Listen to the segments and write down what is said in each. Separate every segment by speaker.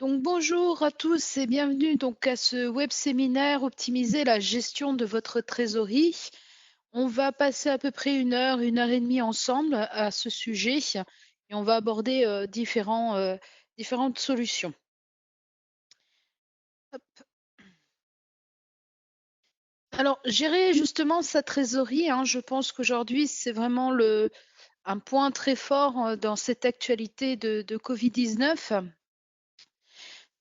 Speaker 1: Donc bonjour à tous et bienvenue donc à ce web séminaire Optimiser la gestion de votre trésorerie. On va passer à peu près une heure et demie ensemble à ce sujet et on va aborder différentes solutions. Hop. Alors, gérer justement sa trésorerie, hein, je pense qu'aujourd'hui c'est vraiment un point très fort dans cette actualité de Covid-19.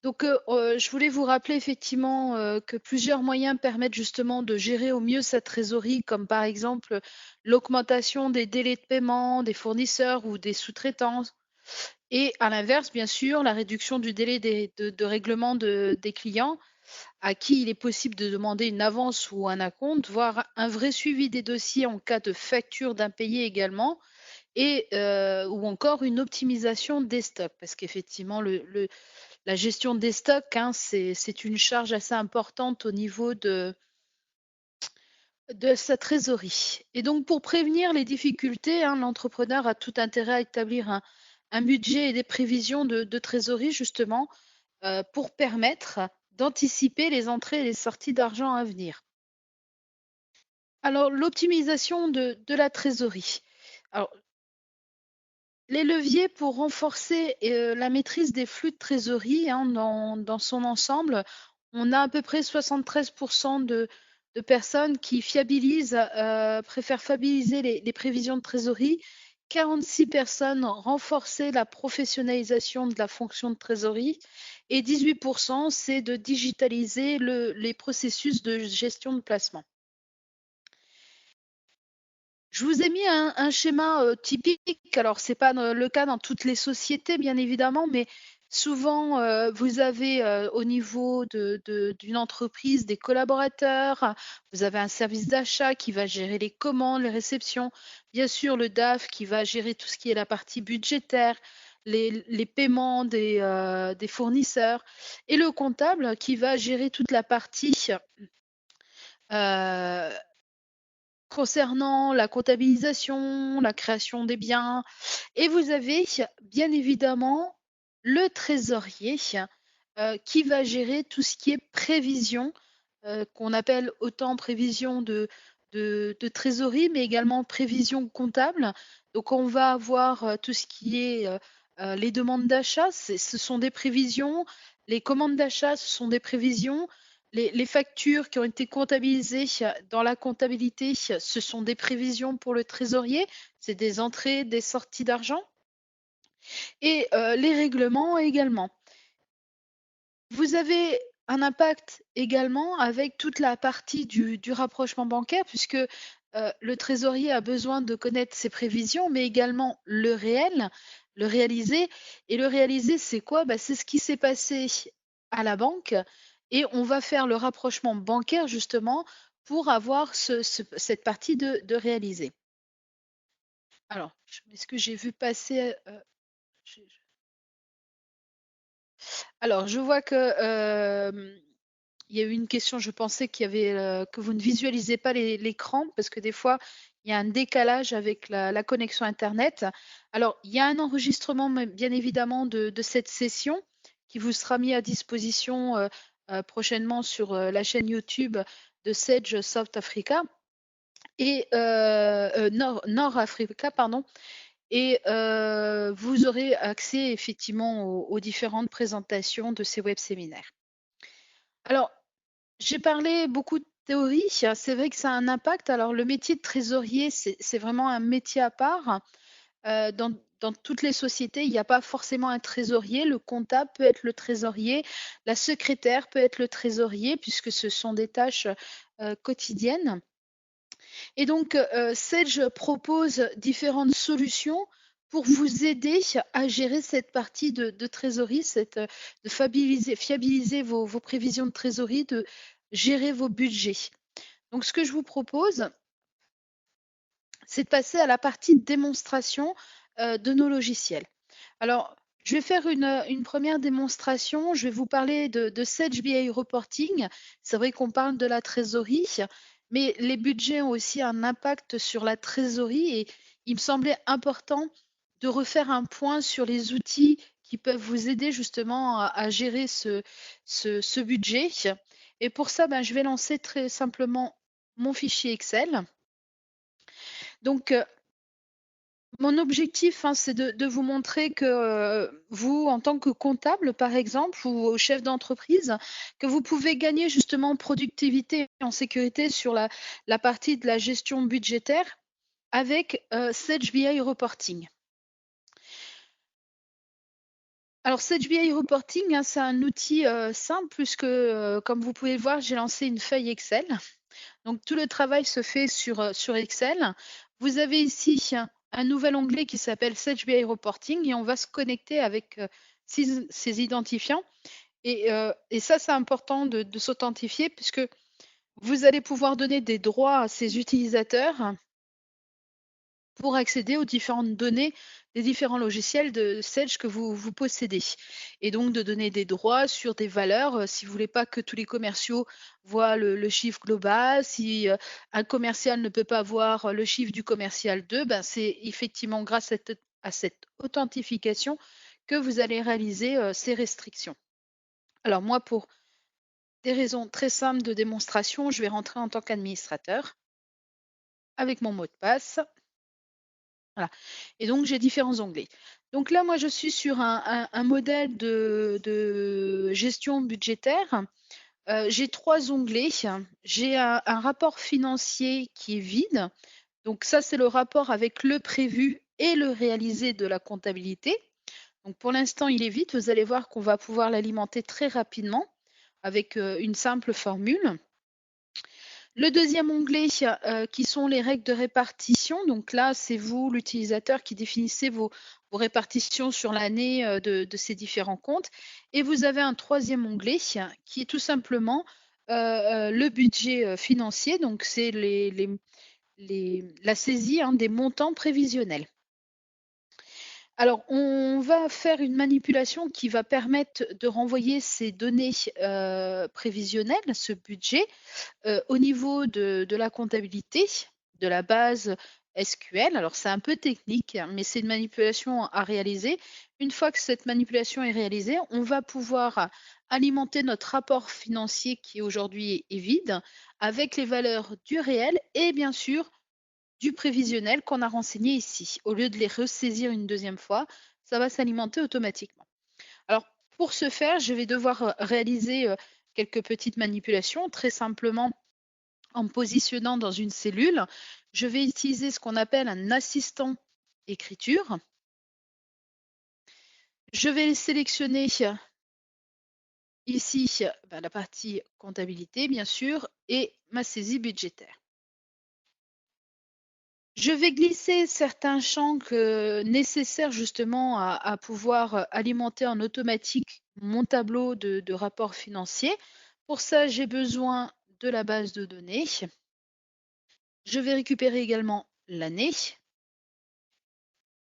Speaker 1: Donc, je voulais vous rappeler effectivement, que plusieurs moyens permettent justement de gérer au mieux sa trésorerie, comme par exemple, l'augmentation des délais de paiement des fournisseurs ou des sous-traitants et à l'inverse, bien sûr, la réduction du délai de règlement des clients à qui il est possible de demander une avance ou un acompte, voire un vrai suivi des dossiers en cas de facture d'impayés également et ou encore une optimisation des stocks. Parce qu'effectivement la gestion des stocks, hein, c'est une charge assez importante au niveau de sa trésorerie. Et donc, pour prévenir les difficultés, hein, l'entrepreneur a tout intérêt à établir un budget et des prévisions de trésorerie, justement, pour permettre d'anticiper les entrées et les sorties d'argent à venir. Alors, l'optimisation de la trésorerie. Alors, les leviers pour renforcer, la maîtrise des flux de trésorerie, hein, dans son ensemble, on a à peu près 73 de personnes qui préfèrent fiabiliser les prévisions de trésorerie, 46 personnes renforcer la professionnalisation de la fonction de trésorerie et 18 c'est de digitaliser les processus de gestion de placement. Je vous ai mis un schéma, typique. Alors c'est pas le cas dans toutes les sociétés bien évidemment, mais souvent, vous avez, au niveau d'une entreprise des collaborateurs, vous avez un service d'achat qui va gérer les commandes, les réceptions, bien sûr le DAF qui va gérer tout ce qui est la partie budgétaire, les paiements des fournisseurs et le comptable qui va gérer toute la partie, heu concernant la comptabilisation, la création des biens et vous avez bien évidemment le trésorier, qui va gérer tout ce qui est prévision, qu'on appelle autant prévision de trésorerie, mais également prévision comptable. Donc on va avoir, tout ce qui est, les demandes d'achat, ce sont des prévisions, les commandes d'achat, ce sont des prévisions, les factures qui ont été comptabilisées dans la comptabilité, ce sont des prévisions pour le trésorier, c'est des entrées, des sorties d'argent et les règlements également. Vous avez un impact également avec toute la partie du rapprochement bancaire puisque, le trésorier a besoin de connaître ses prévisions, mais également le réel, le réalisé et le réalisé, c'est quoi? Bah, c'est ce qui s'est passé à la banque et on va faire le rapprochement bancaire justement pour avoir cette partie de réalisé. Alors, est-ce que j'ai vu passer, je alors je vois que, il y a eu une question, je pensais qu'il y avait, que vous ne visualisez pas l'écran parce que des fois, il y a un décalage avec la connexion internet. Alors, il y a un enregistrement bien évidemment de cette session qui vous sera mis à disposition, prochainement sur, la chaîne YouTube de Sage South Africa et Nord Africa, pardon et vous aurez accès effectivement aux différentes présentations de ces web séminaires. Alors, j'ai parlé beaucoup de théorie, c'est vrai que ça a un impact. Alors le métier de trésorier, c'est vraiment un métier à part. Dans toutes les sociétés, il n'y a pas forcément un trésorier. Le comptable peut être le trésorier, la secrétaire peut être le trésorier puisque ce sont des tâches, quotidiennes. Et donc, Sage propose différentes solutions pour vous aider à gérer cette partie de trésorerie, de fiabiliser vos prévisions de trésorerie, de gérer vos budgets. Donc ce que je vous propose, c'est de passer à la partie démonstration, de nos logiciels. Alors, je vais faire une première démonstration. Je vais vous parler de Sage BI Reporting. C'est vrai qu'on parle de la trésorerie, mais les budgets ont aussi un impact sur la trésorerie et il me semblait important de refaire un point sur les outils qui peuvent vous aider justement à gérer ce budget. Et pour ça, ben, je vais lancer très simplement mon fichier Excel. Donc, mon objectif, hein, c'est de vous montrer que, vous, en tant que comptable, par exemple, ou chef d'entreprise, que vous pouvez gagner justement en productivité et en sécurité sur la partie de la gestion budgétaire avec, Sage BI Reporting. Alors Sage BI Reporting, hein, c'est un outil, simple puisque, comme vous pouvez le voir, j'ai lancé une feuille Excel. Donc tout le travail se fait sur Excel. Vous avez ici un nouvel onglet qui s'appelle Sage BI Reporting et on va se connecter avec ces identifiants. Et ça, c'est important de s'authentifier puisque vous allez pouvoir donner des droits à ces utilisateurs pour accéder aux différentes données des différents logiciels de Sage que vous possédez. Et donc de donner des droits sur des valeurs, si vous voulez pas que tous les commerciaux voient le chiffre global, si, un commercial ne peut pas voir le chiffre du commercial 2, ben, c'est effectivement grâce à cette authentification que vous allez réaliser, ces restrictions. Alors moi, pour des raisons très simples de démonstration, je vais rentrer en tant qu'administrateur avec mon mot de passe. Voilà. Et donc, j'ai différents onglets. Donc là, moi, je suis sur un modèle de gestion budgétaire. J'ai 3 onglets. J'ai un rapport financier qui est vide. Donc ça, c'est le rapport avec le prévu et le réalisé de la comptabilité. Donc pour l'instant, il est vide. Vous allez voir qu'on va pouvoir l'alimenter très rapidement avec une simple formule. Le deuxième onglet, qui sont les règles de répartition. Donc là, c'est vous, l'utilisateur, qui définissez vos répartitions sur l'année de ces différents comptes. Et vous avez un troisième onglet qui est tout simplement le budget financier. Donc c'est la saisie, hein, des montants prévisionnels. Alors, on va faire une manipulation qui va permettre de renvoyer ces données prévisionnelles, ce budget, au niveau de la comptabilité, de la base SQL. Alors c'est un peu technique, hein, mais c'est une manipulation à réaliser. Une fois que cette manipulation est réalisée, on va pouvoir alimenter notre rapport financier qui aujourd'hui est vide avec les valeurs du réel et bien sûr du prévisionnel qu'on a renseigné ici. Au lieu de les ressaisir une deuxième fois, ça va s'alimenter automatiquement. Alors pour ce faire, je vais devoir réaliser quelques petites manipulations. Très simplement, en me positionnant dans une cellule, je vais utiliser ce qu'on appelle un assistant écriture. Je vais sélectionner ici la partie comptabilité, bien sûr, et ma saisie budgétaire. Je vais glisser certains champs nécessaires justement à pouvoir alimenter en automatique mon tableau de rapport financier. Pour ça, j'ai besoin de la base de données. Je vais récupérer également l'année,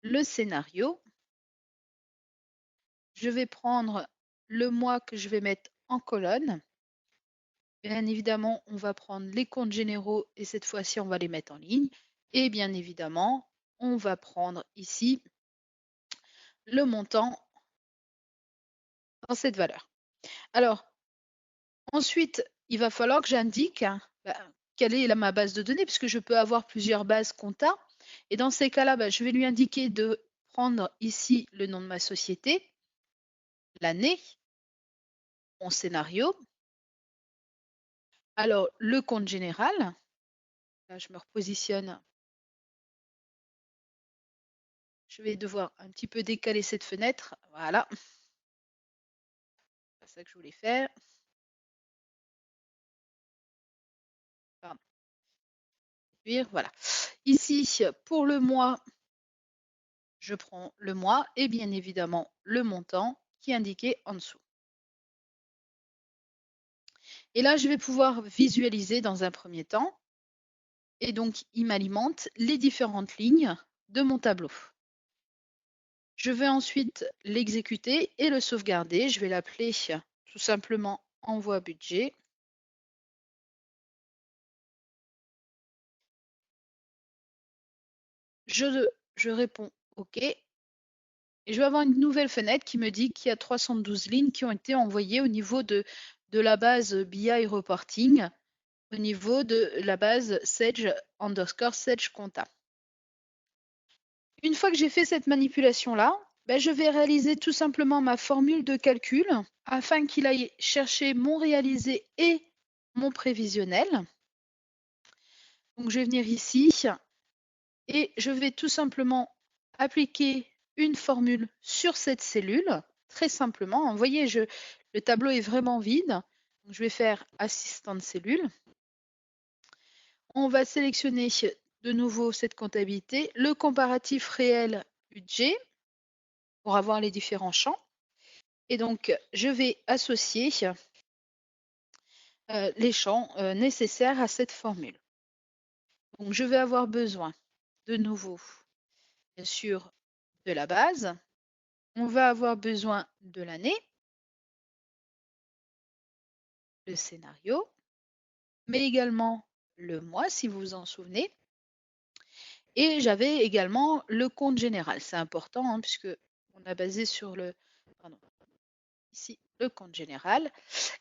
Speaker 1: le scénario. Je vais prendre le mois que je vais mettre en colonne. Bien évidemment, on va prendre les comptes généraux et cette fois-ci, on va les mettre en ligne. Et bien évidemment, on va prendre ici le montant dans cette valeur. Alors, ensuite, il va falloir que j'indique quelle est ma base de données, puisque je peux avoir plusieurs bases compta. Et dans ces cas-là, je vais lui indiquer de prendre ici le nom de ma société, l'année, mon scénario. Alors, le compte général, là, je me repositionne. Je vais devoir un petit peu décaler cette fenêtre. Voilà. C'est ça que je voulais faire. Pardon. Voilà. Ici, pour le mois, je prends le mois et bien évidemment le montant qui est indiqué en dessous. Et là, je vais pouvoir visualiser dans un premier temps. Et donc, il m'alimente les différentes lignes de mon tableau. Je vais ensuite l'exécuter et le sauvegarder. Je vais l'appeler tout simplement envoi budget. Je, je réponds OK. Et je vais avoir une nouvelle fenêtre qui me dit qu'il y a 312 lignes qui ont été envoyées au niveau de la base BI Reporting, au niveau de la base Sage Compta. Une fois que j'ai fait cette manipulation-là, ben, je vais réaliser tout simplement ma formule de calcul afin qu'il aille chercher mon réalisé et mon prévisionnel. Donc je vais venir ici et je vais tout simplement appliquer une formule sur cette cellule, très simplement. Vous voyez, le tableau est vraiment vide. Donc je vais faire assistant de cellule. On va sélectionner de nouveau cette comptabilité, le comparatif réel budget pour avoir les différents champs. Et donc, je vais associer les champs nécessaires à cette formule. Donc, je vais avoir besoin de nouveau, bien sûr, de la base. On va avoir besoin de l'année, le scénario, mais également le mois, si vous vous en souvenez. Et j'avais également le compte général. C'est important hein, puisque on a basé sur ici, le compte général.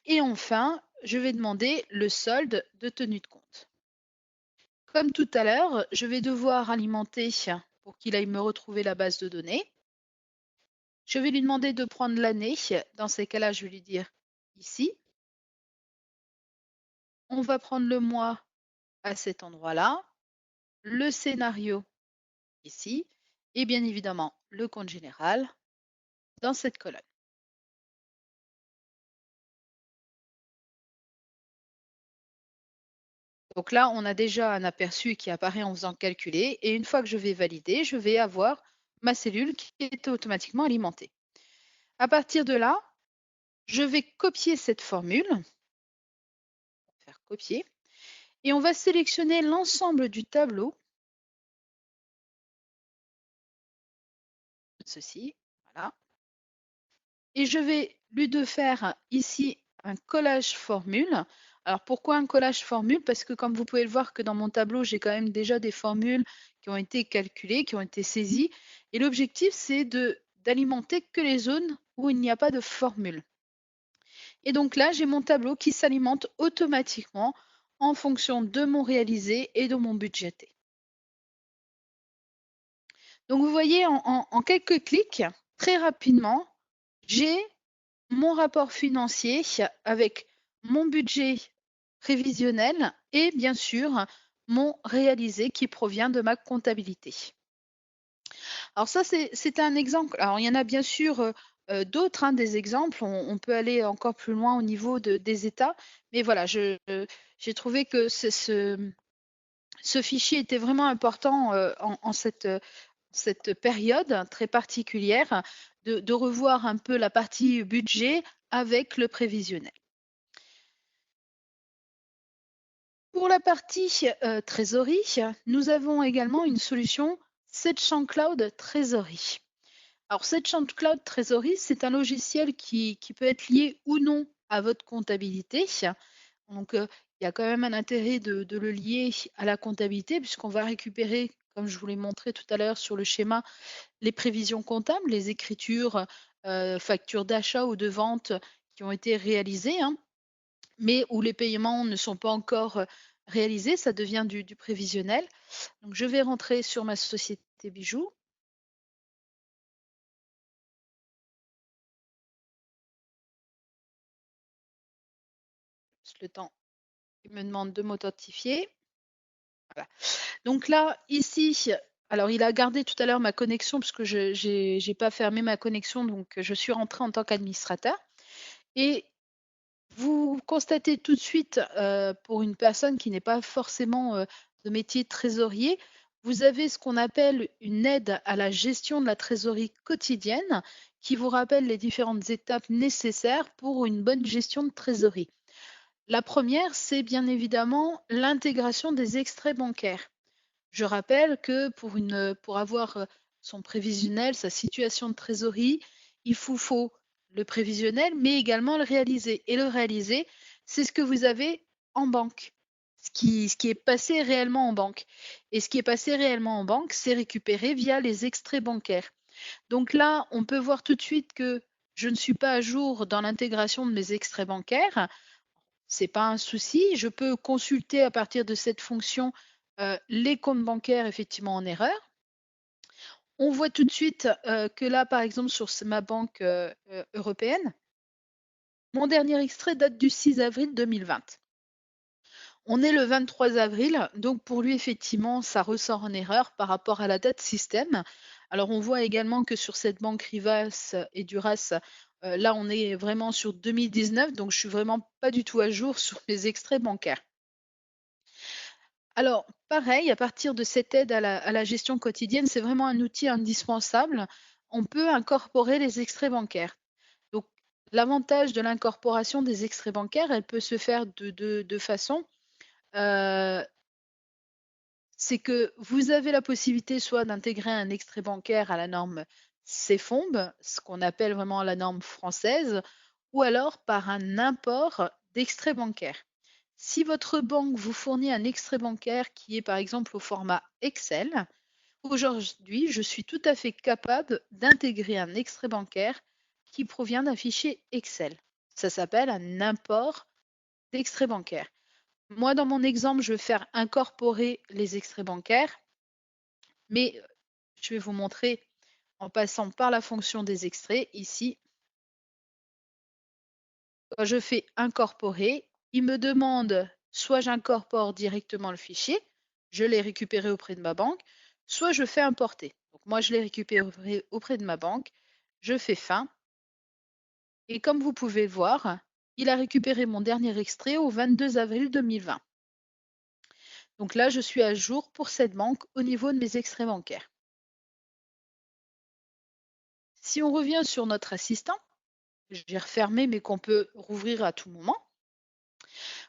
Speaker 1: Et enfin, je vais demander le solde de tenue de compte. Comme tout à l'heure, je vais devoir alimenter pour qu'il aille me retrouver la base de données. Je vais lui demander de prendre l'année. Dans ces cas-là, je vais lui dire ici. On va prendre le mois à cet endroit-là, le scénario ici, et bien évidemment le compte général dans cette colonne. Donc là, on a déjà un aperçu qui apparaît en faisant calculer, et une fois que je vais valider, je vais avoir ma cellule qui est automatiquement alimentée. À partir de là, je vais copier cette formule, faire copier, et on va sélectionner l'ensemble du tableau, ceci, voilà, et je vais lui de faire ici un collage formule. Alors pourquoi un collage formule? Parce que comme vous pouvez le voir que dans mon tableau, j'ai quand même déjà des formules qui ont été calculées, qui ont été saisies. Et l'objectif, c'est d'alimenter que les zones où il n'y a pas de formule. Et donc là, j'ai mon tableau qui s'alimente automatiquement en fonction de mon réalisé et de mon budgété. Donc vous voyez, en quelques clics, très rapidement, j'ai mon rapport financier avec mon budget prévisionnel et bien sûr mon réalisé qui provient de ma comptabilité. Alors ça, c'est un exemple. Alors il y en a bien sûr d'autres, hein, des exemples. On peut aller encore plus loin au niveau des états. Mais voilà, j'ai trouvé que ce fichier était vraiment important en cette période très particulière de revoir un peu la partie budget avec le prévisionnel. Pour la partie trésorerie, nous avons également une solution SageChamp Cloud Trésorerie. Alors SageChamp Cloud Trésorerie, c'est un logiciel qui peut être lié ou non à votre comptabilité. Donc il y a quand même un intérêt de le lier à la comptabilité puisqu'on va récupérer, comme je vous l'ai montré tout à l'heure sur le schéma, les prévisions comptables, les écritures, factures d'achat ou de vente qui ont été réalisées, hein, mais où les paiements ne sont pas encore réalisés, ça devient du prévisionnel. Donc je vais rentrer sur ma société bijoux. Le temps, il me demande de m'authentifier. Voilà. Donc là, ici, alors il a gardé tout à l'heure ma connexion parce que je n'ai pas fermé ma connexion, donc je suis rentrée en tant qu'administrateur. Et vous constatez tout de suite, pour une personne qui n'est pas forcément de métier trésorier, vous avez ce qu'on appelle une aide à la gestion de la trésorerie quotidienne qui vous rappelle les différentes étapes nécessaires pour une bonne gestion de trésorerie. La première, c'est bien évidemment l'intégration des extraits bancaires. Je rappelle que pour avoir son prévisionnel, sa situation de trésorerie, il faut le prévisionnel, mais également le réaliser. Et le réaliser, c'est ce que vous avez en banque, ce qui est passé réellement en banque. Et ce qui est passé réellement en banque, c'est récupéré via les extraits bancaires. Donc là, on peut voir tout de suite que je ne suis pas à jour dans l'intégration de mes extraits bancaires. C'est pas un souci. Je peux consulter à partir de cette fonction les comptes bancaires effectivement en erreur. On voit tout de suite que là, par exemple, sur ma banque européenne, mon dernier extrait date du 6 avril 2020. On est le 23 avril, donc pour lui, effectivement, ça ressort en erreur par rapport à la date système. Alors, on voit également que sur cette banque Rivas et Duras, là, on est vraiment sur 2019, donc je suis vraiment pas du tout à jour sur mes extraits bancaires. Alors, pareil, à partir de cette aide à la gestion quotidienne, c'est vraiment un outil indispensable. On peut incorporer les extraits bancaires. Donc, l'avantage de l'incorporation des extraits bancaires, elle peut se faire de deux façons. Euh, c'est que vous avez la possibilité soit d'intégrer un extrait bancaire à la norme CEFOMB, ce qu'on appelle vraiment la norme française, ou alors par un import d'extrait bancaire. Si votre banque vous fournit un extrait bancaire qui est par exemple au format Excel, aujourd'hui, je suis tout à fait capable d'intégrer un extrait bancaire qui provient d'un fichier Excel. Ça s'appelle un import d'extrait bancaire. Moi, dans mon exemple, je vais faire incorporer les extraits bancaires, mais je vais vous montrer en passant par la fonction des extraits. Ici, quand je fais incorporer, il me demande soit j'incorpore directement le fichier, je l'ai récupéré auprès de ma banque, soit je fais importer. Donc moi, je l'ai récupéré auprès de ma banque, je fais fin, et comme vous pouvez le voir, il a récupéré mon dernier extrait au 22 avril 2020. Donc là, je suis à jour pour cette banque au niveau de mes extraits bancaires. Si on revient sur notre assistant, j'ai refermé mais qu'on peut rouvrir à tout moment,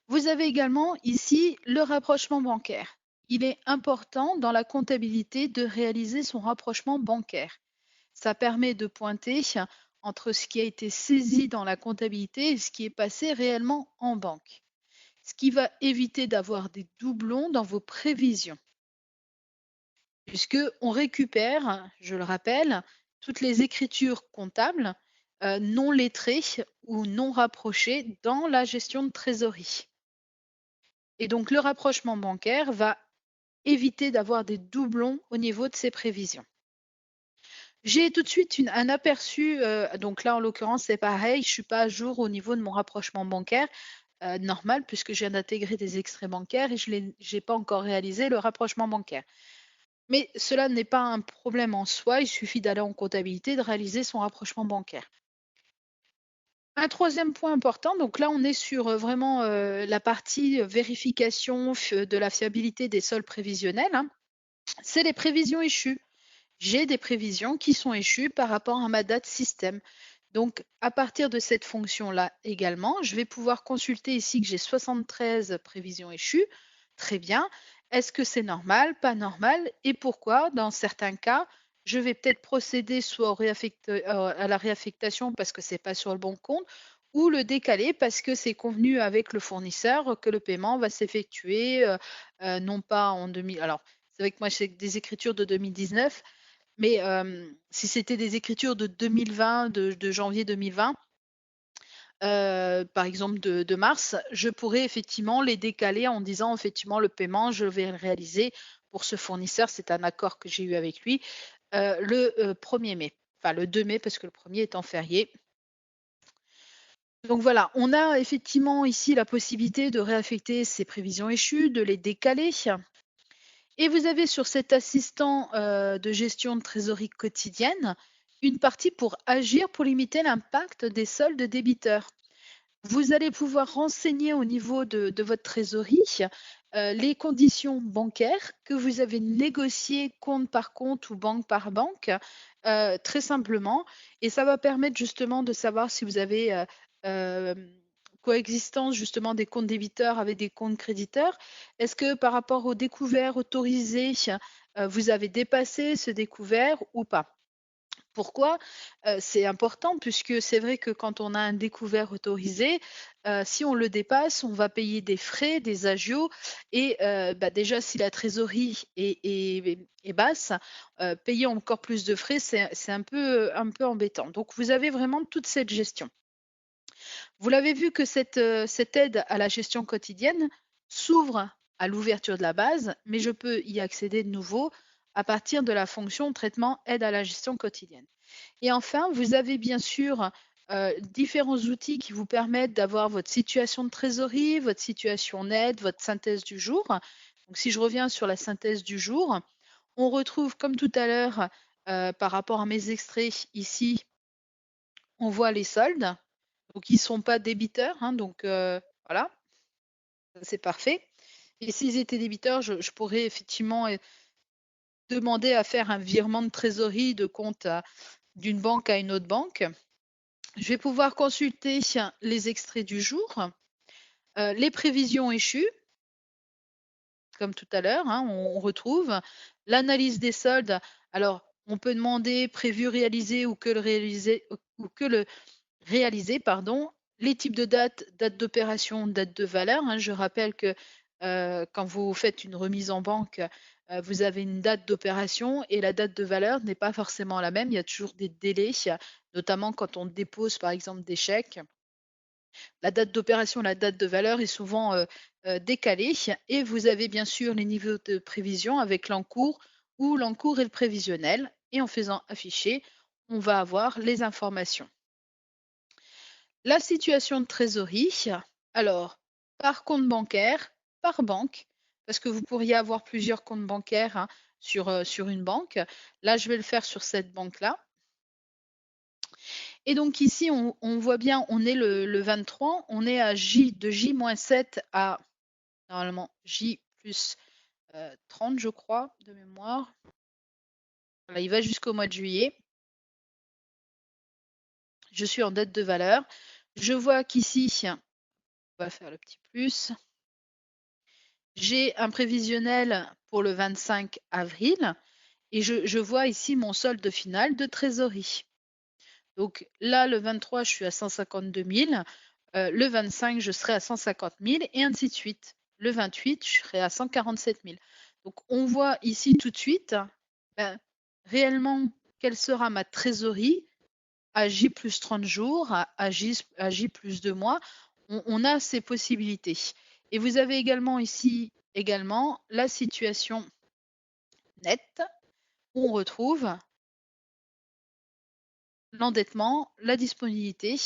Speaker 1: vous avez également ici le rapprochement bancaire. Il est important dans la comptabilité de réaliser son rapprochement bancaire. Ça permet de pointer entre ce qui a été saisi dans la comptabilité et ce qui est passé réellement en banque. Ce qui va éviter d'avoir des doublons dans vos prévisions. Puisque on récupère, je le rappelle, toutes les écritures comptables non lettrées ou non rapprochées dans la gestion de trésorerie. Et donc le rapprochement bancaire va éviter d'avoir des doublons au niveau de ces prévisions. J'ai tout de suite un aperçu, donc là en l'occurrence c'est pareil, je ne suis pas à jour au niveau de mon rapprochement bancaire, normal puisque je viens d'intégrer des extraits bancaires et je n'ai pas encore réalisé le rapprochement bancaire. Mais cela n'est pas un problème en soi, il suffit d'aller en comptabilité, de réaliser son rapprochement bancaire. Un troisième point important, donc là on est sur vraiment la partie vérification de la fiabilité des soldes prévisionnels, hein. C'est les prévisions échues. J'ai des prévisions qui sont échues par rapport à ma date système. Donc à partir de cette fonction-là également, je vais pouvoir consulter ici que j'ai 73 prévisions échues. Très bien. Est-ce que c'est normal, pas normal et pourquoi? Dans certains cas, je vais peut-être procéder soit à la réaffectation parce que c'est pas sur le bon compte ou le décaler parce que c'est convenu avec le fournisseur que le paiement va s'effectuer non pas en 2000. Alors, c'est vrai que moi, j'ai des écritures de 2019, mais si c'était des écritures de 2020, de janvier 2020, par exemple de mars, je pourrais effectivement les décaler en disant effectivement le paiement, je vais le réaliser pour ce fournisseur, c'est un accord que j'ai eu avec lui, le 1er mai, enfin le 2 mai parce que le 1er étant férié. Donc voilà, on a effectivement ici la possibilité de réaffecter ces prévisions échues, de les décaler. Et vous avez sur cet assistant de gestion de trésorerie quotidienne une partie pour agir pour limiter l'impact des soldes débiteurs. Vous allez pouvoir renseigner au niveau de votre trésorerie les conditions bancaires que vous avez négociées compte par compte ou banque par banque, très simplement. Et ça va permettre justement de savoir si vous avez euh, coexistence justement des comptes débiteurs avec des comptes créditeurs. Est-ce que par rapport au découvert autorisé, vous avez dépassé ce découvert ou pas? Pourquoi? C'est important puisque c'est vrai que quand on a un découvert autorisé, si on le dépasse, on va payer des frais, des agios et bah, déjà si la trésorerie est basse, payer encore plus de frais, c'est un peu embêtant. Donc vous avez vraiment toute cette gestion. Vous l'avez vu que cette aide à la gestion quotidienne s'ouvre à l'ouverture de la base, mais je peux y accéder de nouveau à partir de la fonction traitement aide à la gestion quotidienne. Et enfin, vous avez bien sûr différents outils qui vous permettent d'avoir votre situation de trésorerie, votre situation nette, votre synthèse du jour. Donc, si je reviens sur la synthèse du jour, on retrouve comme tout à l'heure, par rapport à mes extraits ici, on voit les soldes. Donc, ils ne sont pas débiteurs, hein, donc voilà, c'est parfait. Et s'ils étaient débiteurs, je pourrais effectivement demander à faire un virement de trésorerie de compte d'une banque à une autre banque. Je vais pouvoir consulter les extraits du jour, les prévisions échues, comme tout à l'heure, hein, on retrouve l'analyse des soldes. Alors, on peut demander prévu réalisé ou que le réaliser ou que le réaliser, pardon, les types de dates, date d'opération, date de valeur, hein. Je rappelle que quand vous faites une remise en banque, vous avez une date d'opération et la date de valeur n'est pas forcément la même. Il y a toujours des délais, notamment quand on dépose par exemple des chèques. La date d'opération, la date de valeur est souvent décalée et vous avez bien sûr les niveaux de prévision avec l'encours ou l'encours et le prévisionnel. Et en faisant afficher, on va avoir les informations. La situation de trésorerie, alors par compte bancaire, par banque, parce que vous pourriez avoir plusieurs comptes bancaires hein, sur une banque. Là, je vais le faire sur cette banque-là. Et donc ici, on voit bien, on est le 23, on est à J de J-7 à normalement J plus 30, je crois, de mémoire. Voilà, il va jusqu'au mois de juillet. Je suis en date de valeur. Je vois qu'ici, on va faire le petit plus. J'ai un prévisionnel pour le 25 avril et je vois ici mon solde final de trésorerie. Donc là, le 23, je suis à 152 000. Le 25, je serai à 150 000 et ainsi de suite. Le 28, je serai à 147 000. Donc on voit ici tout de suite ben, réellement quelle sera ma trésorerie à J plus 30 jours, à J plus 2 mois. On a ces possibilités. Et vous avez également ici également la situation nette où on retrouve l'endettement, la disponibilité,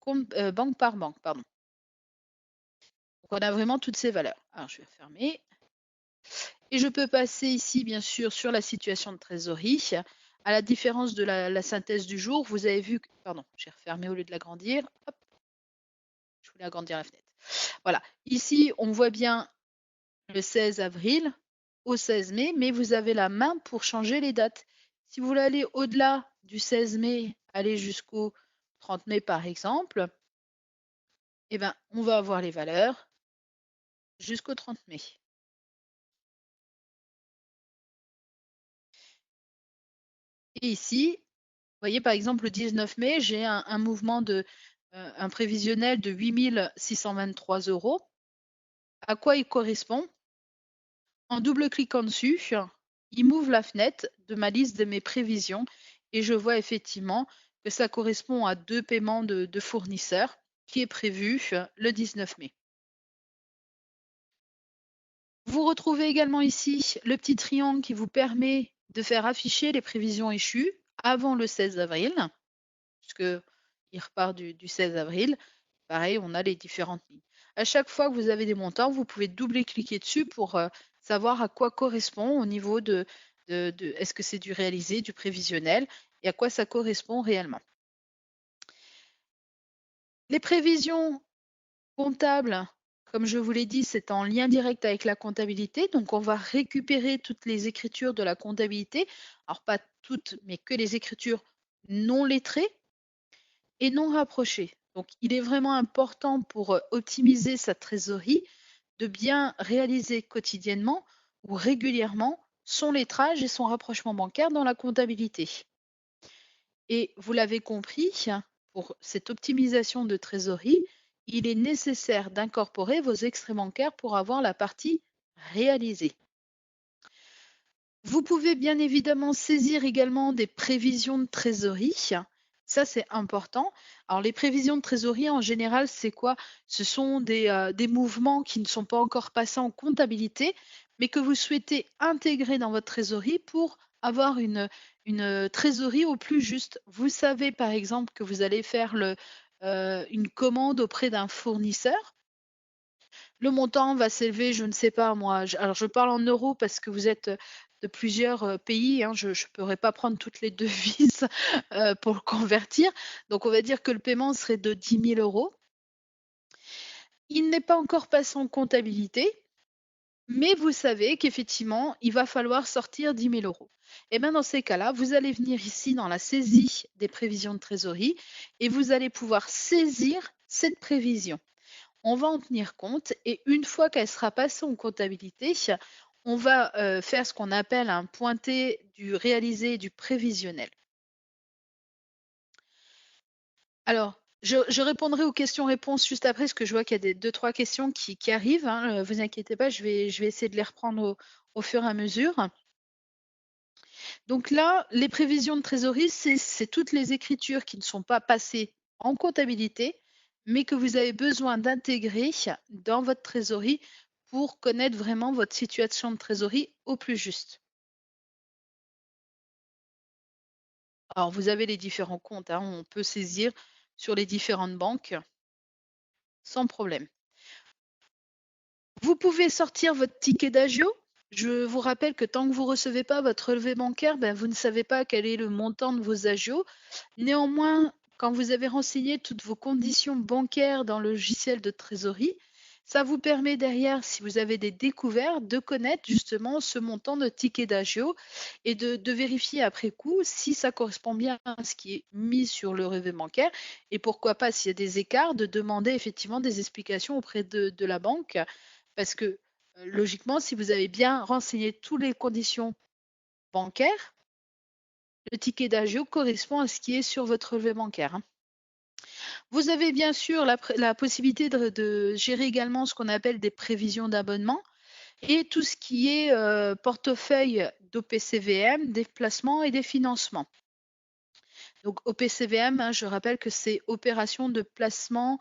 Speaker 1: banque par banque, pardon. Donc on a vraiment toutes ces valeurs. Alors je vais fermer. Et je peux passer ici, bien sûr, sur la situation de trésorerie. À la différence de la synthèse du jour, vous avez vu que, pardon, j'ai refermé au lieu de l'agrandir. Hop, je voulais agrandir la fenêtre. Voilà, ici, on voit bien le 16 avril au 16 mai, mais vous avez la main pour changer les dates. Si vous voulez aller au-delà du 16 mai, aller jusqu'au 30 mai par exemple, eh ben, on va avoir les valeurs jusqu'au 30 mai. Et ici, vous voyez par exemple le 19 mai, j'ai un mouvement de un prévisionnel de 8 623 €. À quoi il correspond? En double-cliquant dessus, il m'ouvre la fenêtre de ma liste de mes prévisions et je vois effectivement que ça correspond à 2 paiements de fournisseurs qui est prévu le 19 mai. Vous retrouvez également ici le petit triangle qui vous permet de faire afficher les prévisions échues avant le 16 avril, puisque il repart du 16 avril. Pareil, on a les différentes lignes. À chaque fois que vous avez des montants, vous pouvez doubler-cliquer dessus pour savoir à quoi correspond au niveau de est-ce que c'est du réalisé, du prévisionnel et à quoi ça correspond réellement. Les prévisions comptables, comme je vous l'ai dit, c'est en lien direct avec la comptabilité. Donc, on va récupérer toutes les écritures de la comptabilité. Alors, pas toutes, mais que les écritures non lettrées et non rapprochées. Donc, il est vraiment important pour optimiser sa trésorerie de bien réaliser quotidiennement ou régulièrement son lettrage et son rapprochement bancaire dans la comptabilité. Et vous l'avez compris, pour cette optimisation de trésorerie, il est nécessaire d'incorporer vos extraits bancaires pour avoir la partie réalisée. Vous pouvez bien évidemment saisir également des prévisions de trésorerie. Ça, c'est important. Alors, les prévisions de trésorerie, en général, c'est quoi? Ce sont des mouvements qui ne sont pas encore passés en comptabilité, mais que vous souhaitez intégrer dans votre trésorerie pour avoir une trésorerie au plus juste. Vous savez, par exemple, que vous allez faire une commande auprès d'un fournisseur. Le montant va s'élever, je ne sais pas moi, alors je parle en euros parce que vous êtes, de plusieurs, pays, hein, je ne pourrais pas prendre toutes les devises, pour le convertir. Donc on va dire que le paiement serait de 10 000 euros. Il n'est pas encore passé en comptabilité, mais vous savez qu'effectivement, il va falloir sortir 10 000 euros. Et bien dans ces cas-là, vous allez venir ici dans la saisie des prévisions de trésorerie et vous allez pouvoir saisir cette prévision. On va en tenir compte et une fois qu'elle sera passée en comptabilité, on va, faire ce qu'on appelle un pointé du réalisé et du prévisionnel. Alors, je répondrai aux questions-réponses juste après, parce que je vois qu'il y a des 2-3 questions qui arrivent, hein, vous inquiétez pas, je vais essayer de les reprendre au fur et à mesure. Donc là, les prévisions de trésorerie, c'est toutes les écritures qui ne sont pas passées en comptabilité, mais que vous avez besoin d'intégrer dans votre trésorerie pour connaître vraiment votre situation de trésorerie au plus juste. Alors, vous avez les différents comptes, hein, on peut saisir sur les différentes banques sans problème. Vous pouvez sortir votre ticket d'agio. Je vous rappelle que tant que vous ne recevez pas votre relevé bancaire, ben, vous ne savez pas quel est le montant de vos agios. Néanmoins, quand vous avez renseigné toutes vos conditions bancaires dans le logiciel de trésorerie, ça vous permet derrière, si vous avez des découvertes, de connaître justement ce montant de ticket d'agio et de vérifier après coup si ça correspond bien à ce qui est mis sur le relevé bancaire et pourquoi pas, s'il y a des écarts, de demander effectivement des explications auprès de la banque parce que, logiquement, si vous avez bien renseigné toutes les conditions bancaires, le ticket d'agio correspond à ce qui est sur votre relevé bancaire, hein. Vous avez bien sûr la possibilité de gérer également ce qu'on appelle des prévisions d'abonnement et tout ce qui est, portefeuille d'OPCVM, des placements et des financements. Donc OPCVM, hein, je rappelle que c'est opération de placement,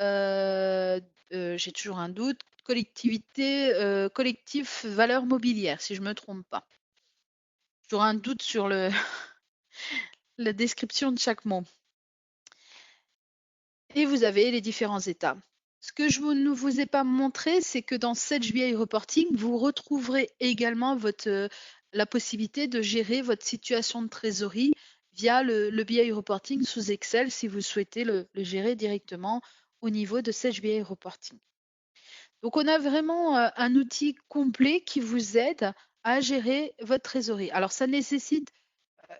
Speaker 1: heu j'ai toujours un doute, collectivité, collectif valeur mobilière, si je ne me trompe pas. J'ai toujours un doute sur la description de chaque mot. Et vous avez les différents états. Ce que je ne vous ai pas montré, c'est que dans Sedge BI Reporting, vous retrouverez également la possibilité de gérer votre situation de trésorerie via le BI Reporting sous Excel si vous souhaitez le gérer directement au niveau de Sedge BI Reporting. Donc, on a vraiment un outil complet qui vous aide à gérer votre trésorerie. Alors, ça nécessite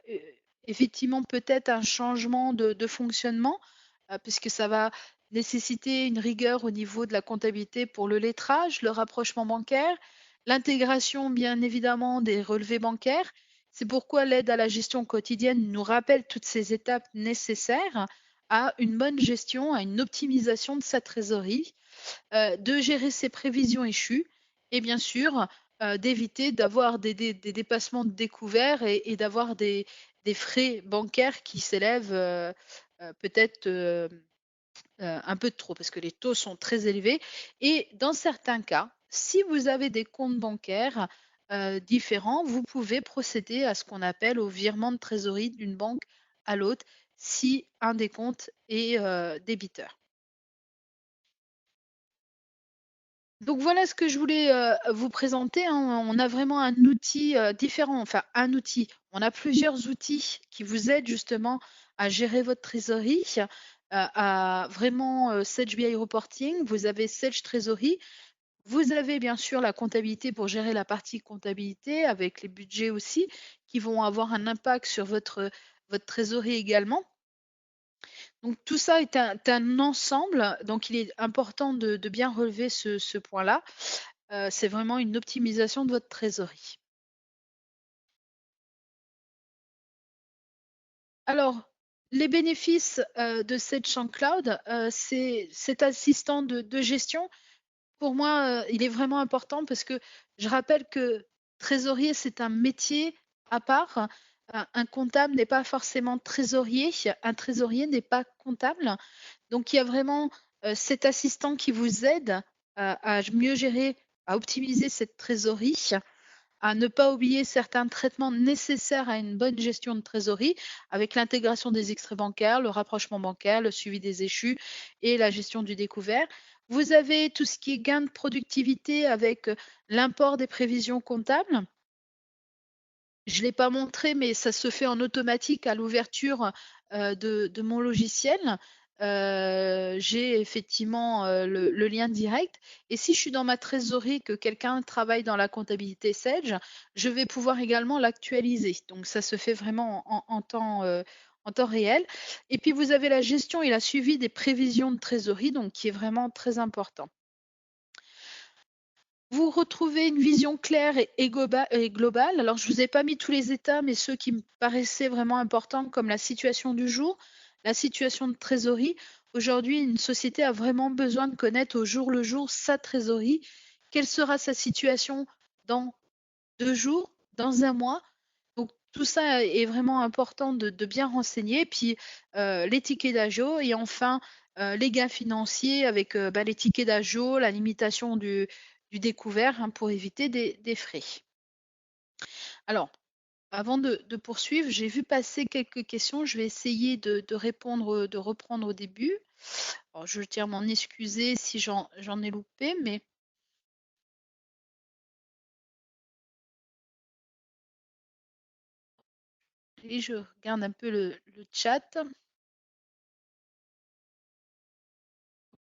Speaker 1: euh, effectivement peut-être un changement de fonctionnement, puisque ça va nécessiter une rigueur au niveau de la comptabilité pour le lettrage, le rapprochement bancaire, l'intégration bien évidemment des relevés bancaires. C'est pourquoi l'aide à la gestion quotidienne nous rappelle toutes ces étapes nécessaires à une bonne gestion, à une optimisation de sa trésorerie, de gérer ses prévisions échues et bien sûr, d'éviter d'avoir des dépassements de découvert et d'avoir des frais bancaires qui s'élèvent, peut-être, un peu de trop parce que les taux sont très élevés et dans certains cas, si vous avez des comptes bancaires, différents, vous pouvez procéder à ce qu'on appelle au virement de trésorerie d'une banque à l'autre si un des comptes est, débiteur. Donc voilà ce que je voulais, vous présenter, hein. On a vraiment un outil, différent, enfin un outil. On a plusieurs outils qui vous aident justement à gérer votre trésorerie, à vraiment, Sage BI Reporting. Vous avez Sage Trésorerie. Vous avez bien sûr la comptabilité pour gérer la partie comptabilité avec les budgets aussi qui vont avoir un impact sur votre trésorerie également. Donc tout ça est un ensemble, donc il est important de bien relever ce point-là. C'est vraiment une optimisation de votre trésorerie. Alors, les bénéfices, de cette Chant Cloud, c'est cet assistant de gestion. Pour moi, il est vraiment important parce que je rappelle que trésorier, c'est un métier à part. Un comptable n'est pas forcément trésorier, un trésorier n'est pas comptable. Donc il y a vraiment, cet assistant qui vous aide à mieux gérer, à optimiser cette trésorerie, à ne pas oublier certains traitements nécessaires à une bonne gestion de trésorerie, avec l'intégration des extraits bancaires, le rapprochement bancaire, le suivi des échus et la gestion du découvert. Vous avez tout ce qui est gain de productivité avec l'import des prévisions comptables. Je ne l'ai pas montré, mais ça se fait en automatique à l'ouverture de mon logiciel. J'ai effectivement le lien direct. Et si je suis dans ma trésorerie, que quelqu'un travaille dans la comptabilité Sage, je vais pouvoir également l'actualiser. Donc ça se fait vraiment en temps réel. Et puis vous avez la gestion et la suivi des prévisions de trésorerie, donc qui est vraiment très important. Vous retrouvez une vision claire et globale. Alors, je ne vous ai pas mis tous les états, mais ceux qui me paraissaient vraiment importants, comme la situation du jour, la situation de trésorerie. Aujourd'hui, une société a vraiment besoin de connaître au jour le jour sa trésorerie. Quelle sera sa situation dans 2 jours, dans un mois? Donc, tout ça est vraiment important de bien renseigner. Puis, les tickets d'agio et enfin, les gains financiers avec les tickets d'agio, la limitation du découvert hein, pour éviter des frais. Alors, avant de poursuivre, j'ai vu passer quelques questions. Je vais essayer de répondre, de reprendre au début. Alors, je tiens à m'en excuser si j'en ai loupé, mais et je regarde un peu le chat.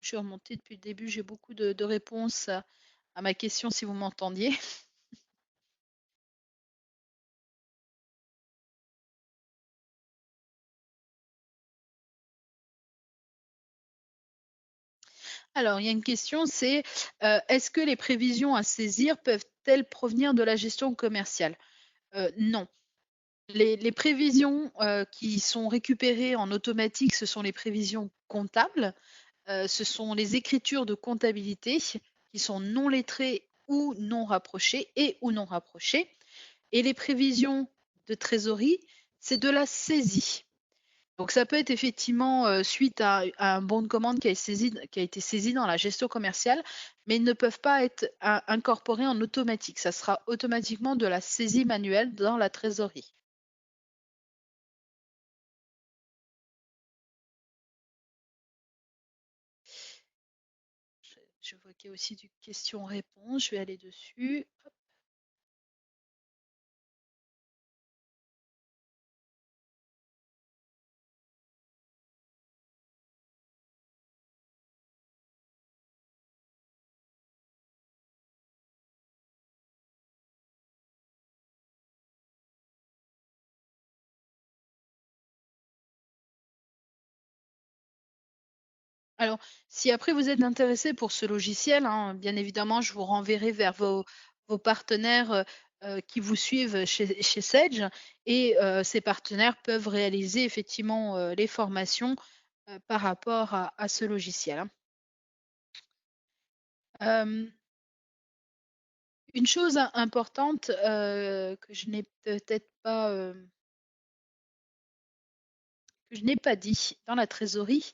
Speaker 1: Je suis remontée depuis le début, j'ai beaucoup de réponses à ma question si vous m'entendiez. Alors, il y a une question, c'est est-ce que les prévisions à saisir peuvent-elles provenir de la gestion commerciale? Non. Les prévisions qui sont récupérées en automatique, ce sont les prévisions comptables. Ce sont les écritures de comptabilité qui sont non lettrées ou non rapprochées et ou non rapprochées. Et les prévisions de trésorerie, c'est de la saisie. Donc ça peut être effectivement suite à un bon de commande qui a été saisi dans la gestion commerciale, mais ils ne peuvent pas être incorporés en automatique. Ça sera automatiquement de la saisie manuelle dans la trésorerie. Je vois qu'il y a aussi du question-réponse. Je vais aller dessus. Alors, si après vous êtes intéressé pour ce logiciel, hein, bien évidemment, je vous renverrai vers vos partenaires qui vous suivent chez Sage et ces partenaires peuvent réaliser effectivement les formations par rapport à ce logiciel. Hein. Une chose importante que je n'ai peut-être pas, que je n'ai pas dit dans la trésorerie,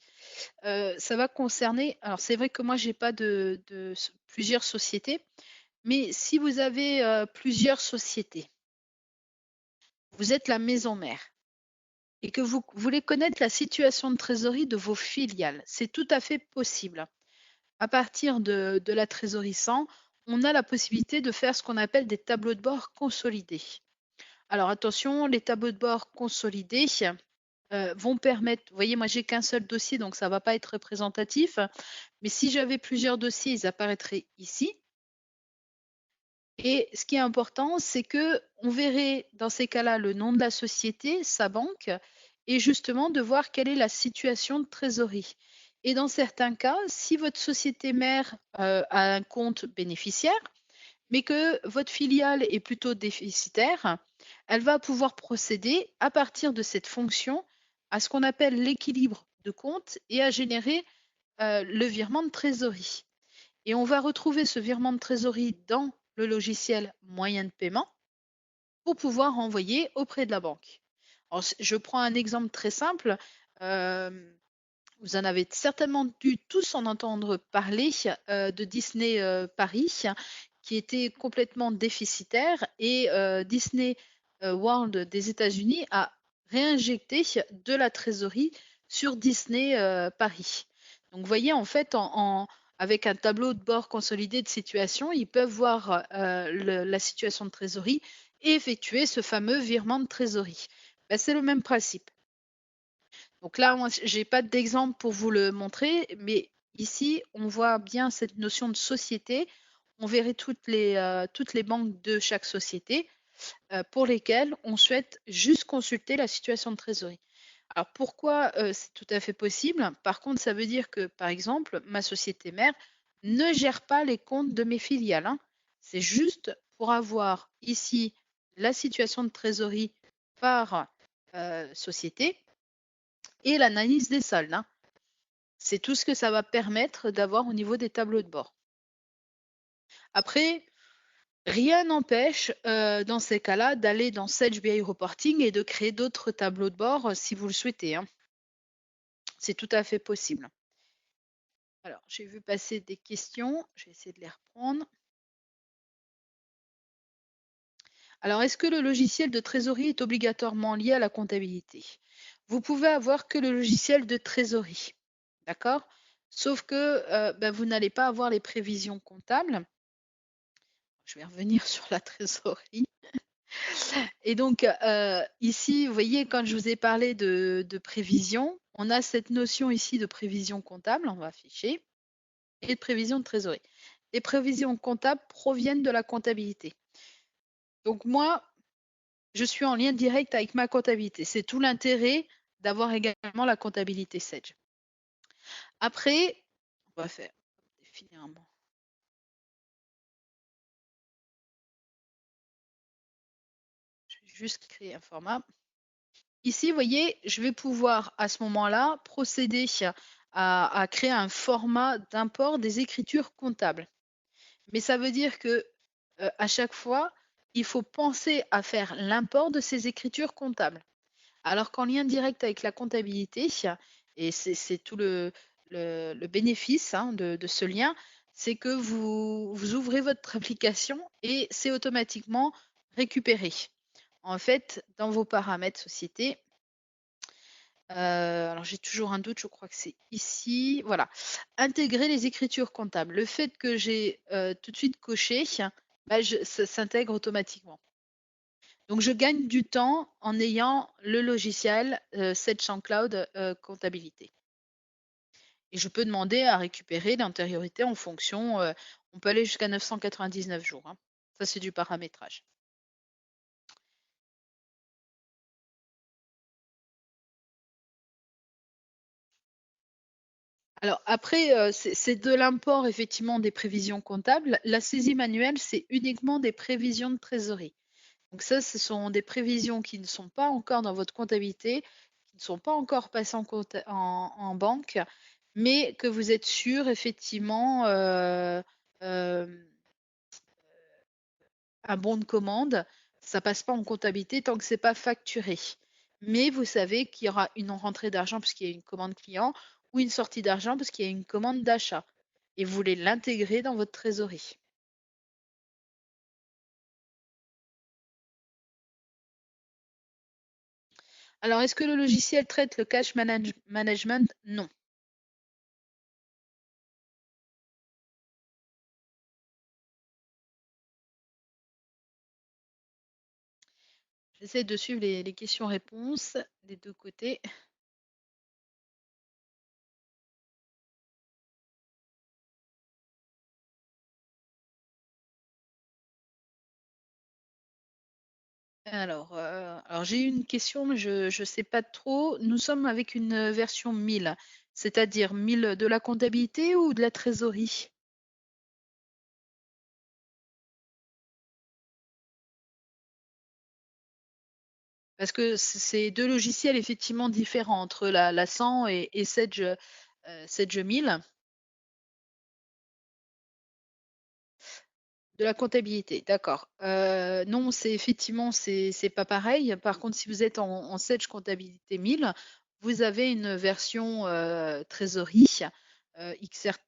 Speaker 1: ça va concerner. Alors, c'est vrai que moi, j'ai pas plusieurs sociétés. Mais si vous avez plusieurs sociétés, vous êtes la maison mère et que vous voulez connaître la situation de trésorerie de vos filiales, c'est tout à fait possible. À partir de la trésorerie 100, on a la possibilité de faire ce qu'on appelle des tableaux de bord consolidés. Alors attention, les tableaux de bord consolidés vont permettre, vous voyez, moi j'ai qu'un seul dossier, donc ça ne va pas être représentatif, mais si j'avais plusieurs dossiers, ils apparaîtraient ici. Et ce qui est important, c'est que on verrait dans ces cas-là le nom de la société, sa banque, et justement de voir quelle est la situation de trésorerie. Et dans certains cas, si votre société mère a un compte bénéficiaire, mais que votre filiale est plutôt déficitaire, elle va pouvoir procéder à partir de cette fonction à ce qu'on appelle l'équilibre de compte et à générer le virement de trésorerie. Et on va retrouver ce virement de trésorerie dans le logiciel moyen de paiement pour pouvoir envoyer auprès de la banque. Alors, je prends un exemple très simple. Vous en avez certainement dû tous en entendre parler de Disney Paris, qui était complètement déficitaire et Disney World des États-Unis a réinjecté de la trésorerie sur Disney Paris. Donc, vous voyez, en fait, avec un tableau de bord consolidé de situation, ils peuvent voir la situation de trésorerie et effectuer ce fameux virement de trésorerie. Ben, c'est le même principe. Donc là, moi, j'ai pas d'exemple pour vous le montrer, mais ici, on voit bien cette notion de société. On verrait toutes les banques de chaque société pour lesquelles on souhaite juste consulter la situation de trésorerie. Alors pourquoi c'est tout à fait possible? Par contre, ça veut dire que, par exemple, ma société mère ne gère pas les comptes de mes filiales, hein. C'est juste pour avoir ici la situation de trésorerie par société et l'analyse des soldes, hein. C'est tout ce que ça va permettre d'avoir au niveau des tableaux de bord. Après, rien n'empêche dans ces cas-là d'aller dans Sage BI Reporting et de créer d'autres tableaux de bord si vous le souhaitez, hein. C'est tout à fait possible. Alors, j'ai vu passer des questions, je vais essayer de les reprendre. Alors, est-ce que le logiciel de trésorerie est obligatoirement lié à la comptabilité? Vous pouvez avoir que le logiciel de trésorerie, d'accord? Sauf que ben, vous n'allez pas avoir les prévisions comptables. Je vais revenir sur la trésorerie. Et donc, ici, vous voyez, quand je vous ai parlé de prévision, on a cette notion ici de prévision comptable, on va afficher, et de prévision de trésorerie. Les prévisions comptables proviennent de la comptabilité. Donc moi, je suis en lien direct avec ma comptabilité. C'est tout l'intérêt d'avoir également la comptabilité Sage. Après, on va faire définir un mot. Je vais juste créer un format. Ici, vous voyez, je vais pouvoir à ce moment-là procéder à créer un format d'import des écritures comptables. Mais ça veut dire que à chaque fois, il faut penser à faire l'import de ces écritures comptables. Alors qu'en lien direct avec la comptabilité, et c'est tout le bénéfice hein, de ce lien, c'est que vous ouvrez votre application et c'est automatiquement récupéré. En fait, dans vos paramètres société, alors j'ai toujours un doute, je crois que c'est ici. Voilà. Intégrer les écritures comptables. Le fait que j'ai tout de suite coché, bah, ça s'intègre automatiquement. Donc je gagne du temps en ayant le logiciel Sage Cloud comptabilité. Et je peux demander à récupérer l'antériorité en fonction, on peut aller jusqu'à 999 jours, hein. Ça, c'est du paramétrage. Alors après, c'est de l'import effectivement des prévisions comptables. La saisie manuelle, c'est uniquement des prévisions de trésorerie. Donc ça, ce sont des prévisions qui ne sont pas encore dans votre comptabilité, qui ne sont pas encore passées en banque, mais que vous êtes sûr effectivement un bon de commande, ça passe pas en comptabilité tant que c'est pas facturé. Mais vous savez qu'il y aura une rentrée d'argent parce qu'il y a une commande client ou une sortie d'argent parce qu'il y a une commande d'achat. Et vous voulez l'intégrer dans votre trésorerie. Alors, est-ce que le logiciel traite le cash management? Non. J'essaie de suivre les questions-réponses des deux côtés. Alors j'ai eu une question, mais je ne sais pas trop. Nous sommes avec une version 1000, c'est-à-dire 1000 de la comptabilité ou de la trésorerie? Parce que c'est 2 logiciels effectivement différents entre la 100 et Sage 1000. De la comptabilité, d'accord. Non, c'est effectivement, c'est pas pareil. Par contre, si vous êtes en Sage Comptabilité 1000, vous avez une version, trésorerie, XRT,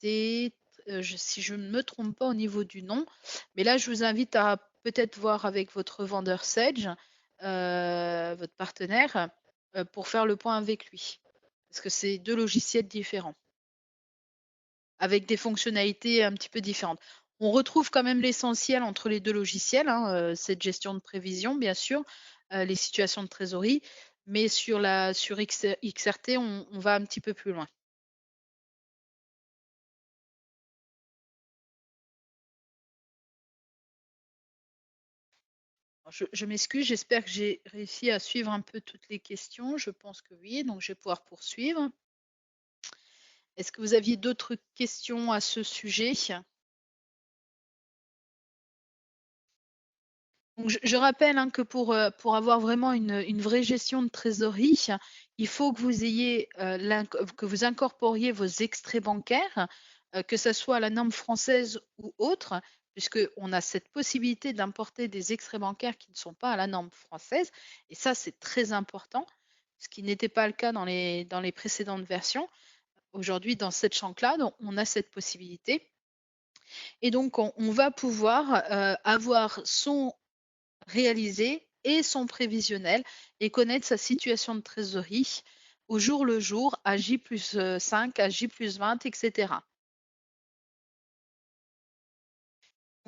Speaker 1: si je ne me trompe pas au niveau du nom. Mais là, je vous invite à peut-être voir avec votre vendeur Sage, votre partenaire, pour faire le point avec lui. Parce que c'est 2 logiciels différents. Avec des fonctionnalités un petit peu différentes. On retrouve quand même l'essentiel entre les 2 logiciels, hein, cette gestion de prévision bien sûr, les situations de trésorerie, mais sur XRT, on va un petit peu plus loin. Alors je m'excuse, j'espère que j'ai réussi à suivre un peu toutes les questions. Je pense que oui, donc je vais pouvoir poursuivre. Est-ce que vous aviez d'autres questions à ce sujet? Donc je rappelle, hein, que pour avoir vraiment une vraie gestion de trésorerie, il faut que vous ayez, que vous incorporiez vos extraits bancaires, que ça soit à la norme française ou autre, puisqu'on a cette possibilité d'importer des extraits bancaires qui ne sont pas à la norme française et ça, c'est très important, ce qui n'était pas le cas dans les précédentes versions. Aujourd'hui, dans cette chante-là, donc on a cette possibilité et donc on va pouvoir, avoir son réaliser et son prévisionnel et connaître sa situation de trésorerie au jour le jour, à J+5, à J+20, etc.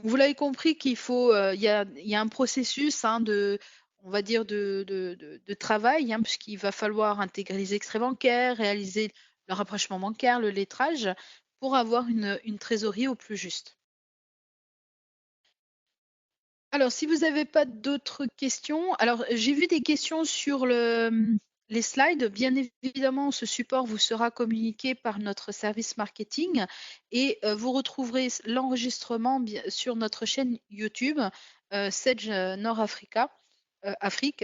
Speaker 1: Vous l'avez compris qu'il faut, il y a un processus, hein, on va dire de travail, hein, puisqu'il va falloir intégrer les extraits bancaires, réaliser le rapprochement bancaire, le lettrage, pour avoir une trésorerie au plus juste. Alors, si vous n'avez pas d'autres questions, alors j'ai vu des questions sur les slides. Bien évidemment, ce support vous sera communiqué par notre service marketing et vous retrouverez l'enregistrement sur notre chaîne YouTube, Sage Nord Africa, Afrique.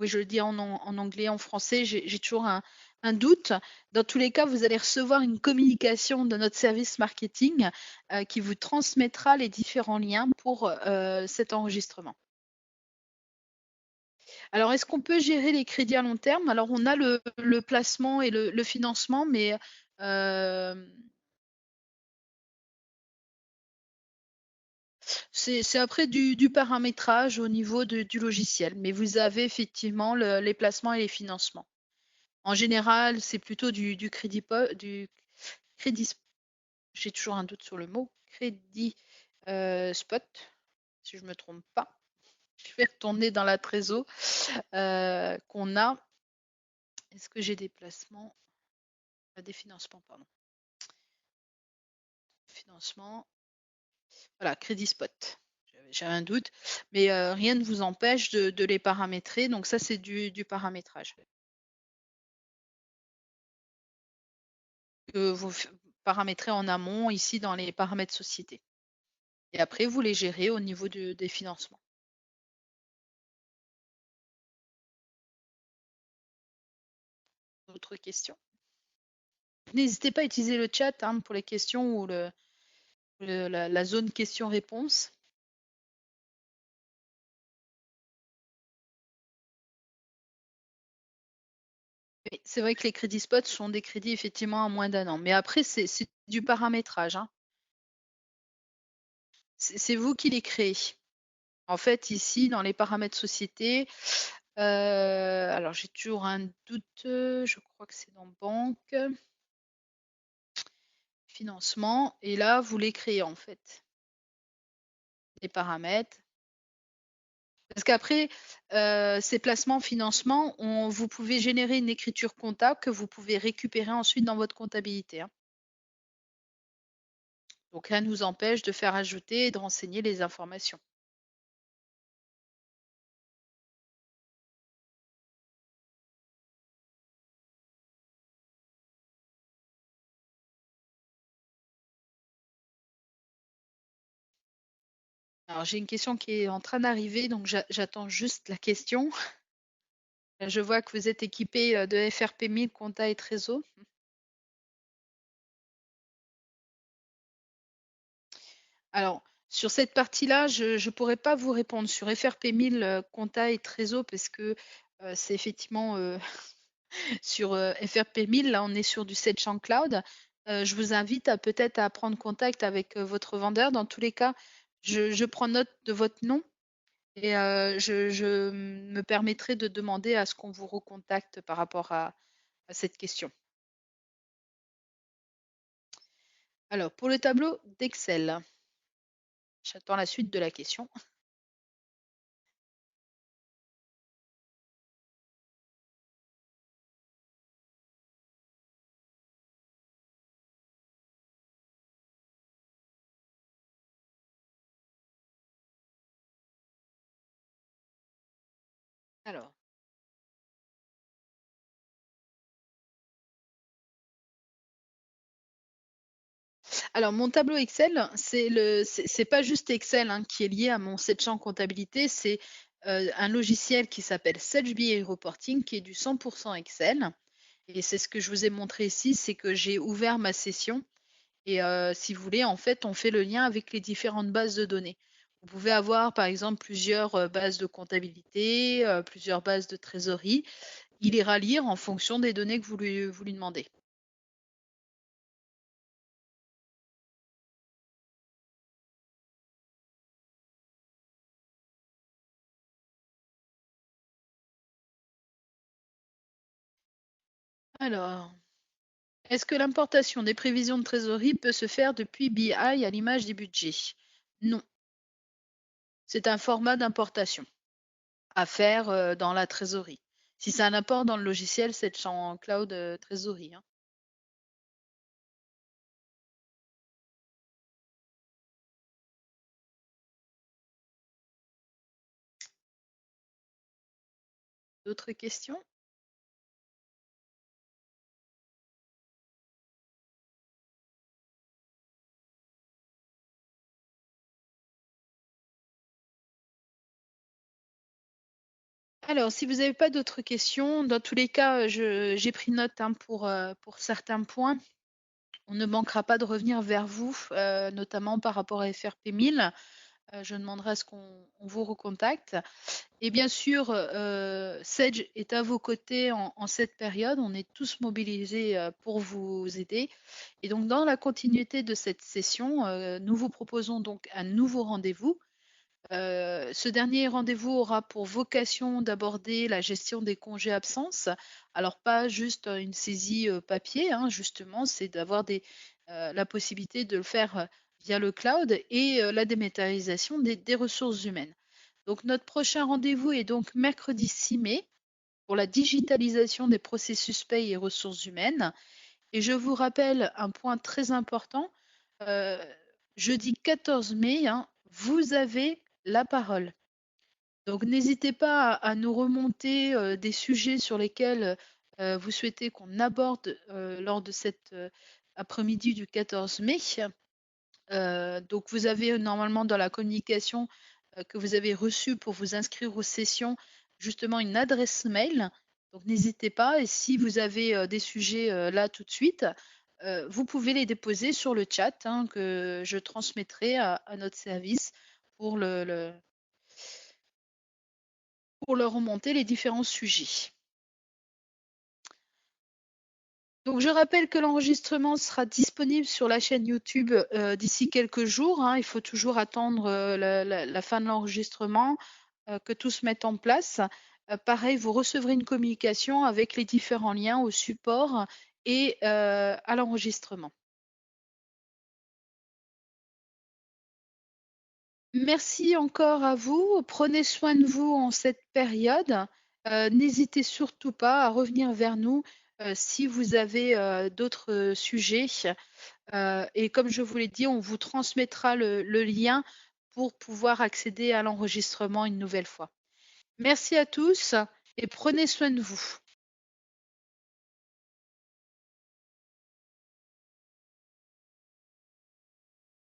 Speaker 1: Oui, je le dis en anglais, en français, j'ai toujours un doute. Dans tous les cas, vous allez recevoir une communication de notre service marketing qui vous transmettra les différents liens pour cet enregistrement. Alors, est-ce qu'on peut gérer les crédits à long terme? Alors, on a le placement et le financement, mais c'est après du paramétrage au niveau du logiciel. Mais vous avez effectivement les placements et les financements. En général, c'est plutôt du crédit. J'ai toujours un doute sur le mot. Crédit spot, si je ne me trompe pas. Je vais retourner dans la trésor qu'on a. Est-ce que j'ai des placements? Des financements, pardon. Financement. Voilà, crédit spot. J'avais un doute, mais rien ne vous empêche de les paramétrer. Donc ça, c'est du paramétrage. Que vous paramétrez en amont ici dans les paramètres société. Et après, vous les gérez au niveau des financements. D'autres questions? N'hésitez pas à utiliser le chat, hein, pour les questions ou la zone questions-réponses. C'est vrai que les crédits spots sont des crédits effectivement à moins d'1 an. Mais après, c'est du paramétrage, hein. C'est vous qui les créez. En fait, ici, dans les paramètres société, alors j'ai toujours un doute, je crois que c'est dans banque, financement, et là, vous les créez en fait, les paramètres. Parce qu'après, ces placements, financements, vous pouvez générer une écriture comptable que vous pouvez récupérer ensuite dans votre comptabilité, hein. Donc rien ne nous empêche de faire ajouter et de renseigner les informations. Alors, j'ai une question qui est en train d'arriver, donc j'attends juste la question. Je vois que vous êtes équipé de FRP 1000, compta et trésor. Alors, sur cette partie-là, je ne pourrais pas vous répondre. Sur FRP 1000, compta et trésor, parce que c'est effectivement sur FRP 1000, là, on est sur du 7 Cloud. Je vous invite à peut-être à prendre contact avec votre vendeur. Dans tous les cas, je prends note de votre nom et je me permettrai de demander à ce qu'on vous recontacte par rapport à cette question. Alors, pour le tableau d'Excel, j'attends la suite de la question. Alors, mon tableau Excel, c'est pas juste Excel hein, qui est lié à mon 700 comptabilité, c'est un logiciel qui s'appelle Sage BI Reporting qui est du 100% Excel. Et c'est ce que je vous ai montré ici, c'est que j'ai ouvert ma session et si vous voulez, en fait, on fait le lien avec les différentes bases de données. Vous pouvez avoir, par exemple, plusieurs bases de comptabilité, plusieurs bases de trésorerie. Il ira lire en fonction des données que vous lui demandez. Alors, est-ce que l'importation des prévisions de trésorerie peut se faire depuis BI à l'image des budgets? Non, c'est un format d'importation à faire dans la trésorerie. Si c'est un import dans le logiciel, c'est en cloud trésorerie, hein. D'autres questions? Alors, si vous n'avez pas d'autres questions, dans tous les cas, j'ai pris note hein, pour certains points. On ne manquera pas de revenir vers vous, notamment par rapport à FRP 1000. Je demanderai à ce qu'on vous recontacte. Et bien sûr, Sage est à vos côtés en cette période. On est tous mobilisés pour vous aider. Et donc, dans la continuité de cette session, nous vous proposons donc un nouveau rendez-vous. Ce dernier rendez-vous aura pour vocation d'aborder la gestion des congés absences. Alors, pas juste une saisie papier, hein, justement, c'est d'avoir la possibilité de le faire via le cloud et la dématérialisation des ressources humaines. Donc, notre prochain rendez-vous est donc mercredi 6 mai pour la digitalisation des processus paye et ressources humaines. Et je vous rappelle un point très important. euh, Jeudi 14 mai, hein, vous avez la parole. Donc n'hésitez pas à nous remonter des sujets sur lesquels vous souhaitez qu'on aborde lors de cet après-midi du 14 mai. Donc vous avez normalement dans la communication que vous avez reçue pour vous inscrire aux sessions justement une adresse mail. Donc n'hésitez pas et si vous avez des sujets là tout de suite, vous pouvez les déposer sur le chat hein, que je transmettrai à notre service pour pour leur remonter les différents sujets. Donc je rappelle que l'enregistrement sera disponible sur la chaîne YouTube d'ici quelques jours, hein. Il faut toujours attendre la fin de l'enregistrement, que tout se mette en place. Pareil, vous recevrez une communication avec les différents liens au support et à l'enregistrement. Merci encore à vous. Prenez soin de vous en cette période. N'hésitez surtout pas à revenir vers nous si vous avez d'autres sujets. Et comme je vous l'ai dit, on vous transmettra le lien pour pouvoir accéder à l'enregistrement une nouvelle fois. Merci à tous et prenez soin de vous.